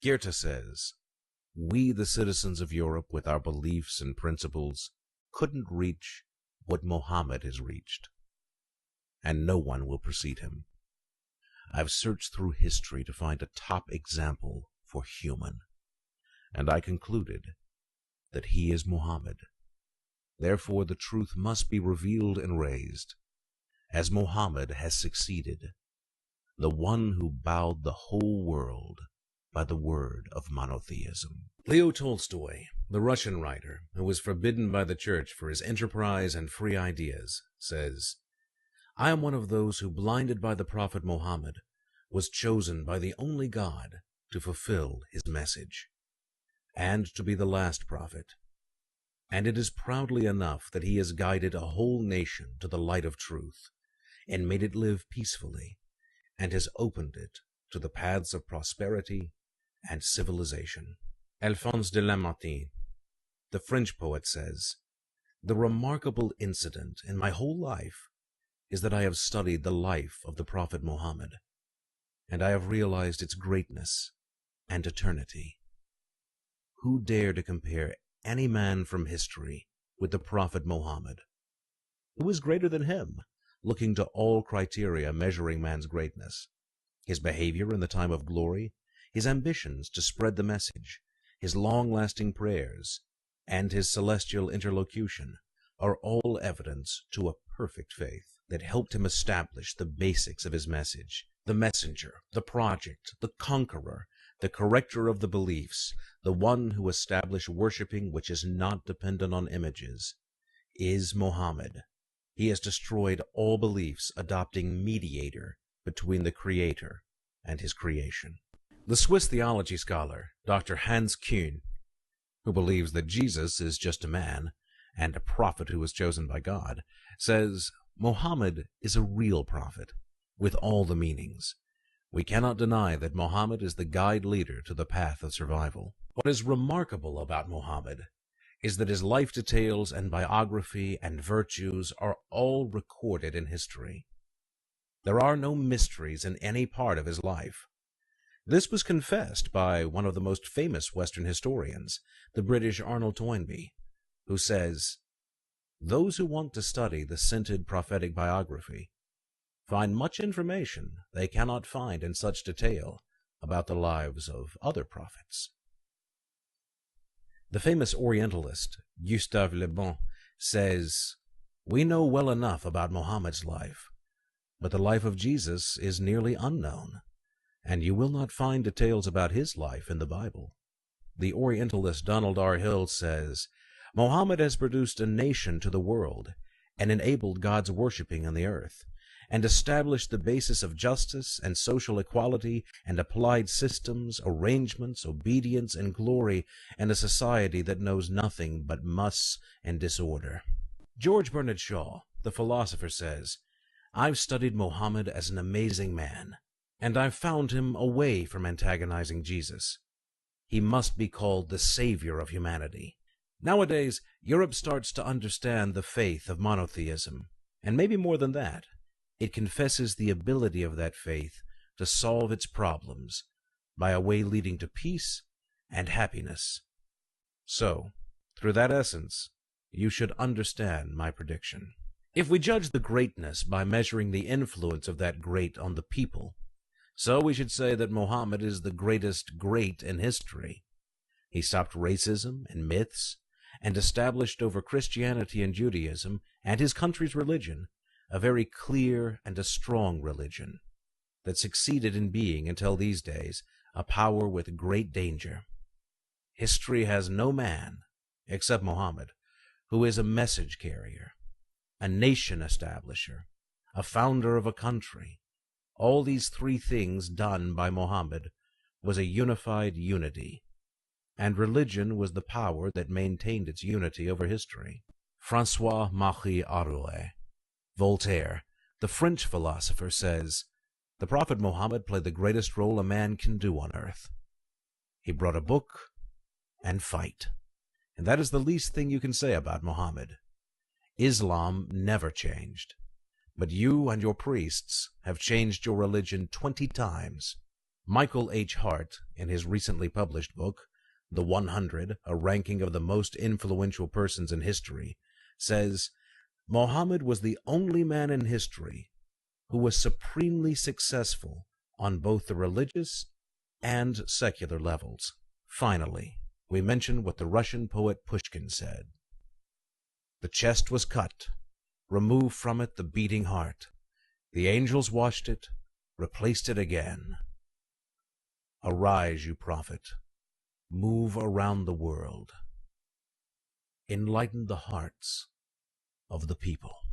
Goethe says, "We, the citizens of Europe, with our beliefs and principles, couldn't reach what Mohammed has reached, and no one will precede him. I've searched through history to find a top example for human, and I concluded that he is Mohammed. Therefore the truth must be revealed and raised, as Mohammed has succeeded, the one who bowed the whole world by the word of monotheism." Leo Tolstoy, the Russian writer who was forbidden by the church for his enterprise and free ideas, says, "I am one of those who, blinded by the prophet Mohammed, was chosen by the only God to fulfill his message, and to be the last prophet. And it is proudly enough that he has guided a whole nation to the light of truth, and made it live peacefully, and has opened it to the paths of prosperity and civilization." Alphonse de Lamartine, the French poet, says, "The remarkable incident in my whole life is that I have studied the life of the prophet Mohammed, and I have realized its greatness and eternity. Who dare to compare any man from history with the prophet Mohammed? Who is greater than him, looking to all criteria measuring man's greatness? His behavior in the time of glory, his ambitions to spread the message, his long-lasting prayers, and his celestial interlocution are all evidence to a perfect faith that helped him establish the basics of his message. The messenger, the project, the conqueror, the corrector of the beliefs, the one who established worshiping which is not dependent on images, is Mohammed. He has destroyed all beliefs, adopting mediator between the Creator and his creation." The Swiss theology scholar, Dr. Hans Kuhn, who believes that Jesus is just a man and a prophet who was chosen by God, says, "Mohammed is a real prophet, with all the meanings. We cannot deny that Mohammed is the guide leader to the path of survival. What is remarkable about Mohammed is that his life details and biography and virtues are all recorded in history. There are no mysteries in any part of his life. This was confessed by one of the most famous Western historians, the British Arnold Toynbee, who says, "Those who want to study the scented prophetic biography find much information they cannot find in such detail about the lives of other prophets." The famous Orientalist, Gustave Le Bon, says, "We know well enough about Mohammed's life, but the life of Jesus is nearly unknown, and you will not find details about his life in the Bible." The Orientalist Donald R. Hill says, "Mohammed has produced a nation to the world and enabled God's worshiping on the earth, and established the basis of justice and social equality and applied systems, arrangements, obedience, and glory in a society that knows nothing but muss and disorder." George Bernard Shaw, the philosopher, says, "I've studied Mohammed as an amazing man, and I've found him away from antagonizing Jesus. He must be called the savior of humanity." Nowadays, Europe starts to understand the faith of monotheism, and maybe more than that, it confesses the ability of that faith to solve its problems by a way leading to peace and happiness. So, through that essence, you should understand my prediction. If we judge the greatness by measuring the influence of that great on the people, so we should say that Mohammed is the greatest great in history. He stopped racism and myths, and established over Christianity and Judaism and his country's religion a very clear and a strong religion that succeeded in being, until these days, a power with great danger. History has no man, except Mohammed, who is a message carrier, a nation establisher, a founder of a country. All these three things done by Mohammed was a unified unity, and religion was the power that maintained its unity over history. François-Marie Arouet, Voltaire, the French philosopher, says, "The Prophet Muhammad played the greatest role a man can do on earth. He brought a book and fight, and that is the least thing you can say about Muhammad. Islam never changed, but you and your priests have changed your religion 20 times. Michael H. Hart, in his recently published book, The 100, a ranking of the most influential persons in history, says, Muhammad was the only man in history who was supremely successful on both the religious and secular levels. Finally, we mention what the Russian poet Pushkin said. The chest was cut, removed from it the beating heart. The angels washed it, replaced it again. Arise, you prophet, move around the world. Enlighten the hearts of the people.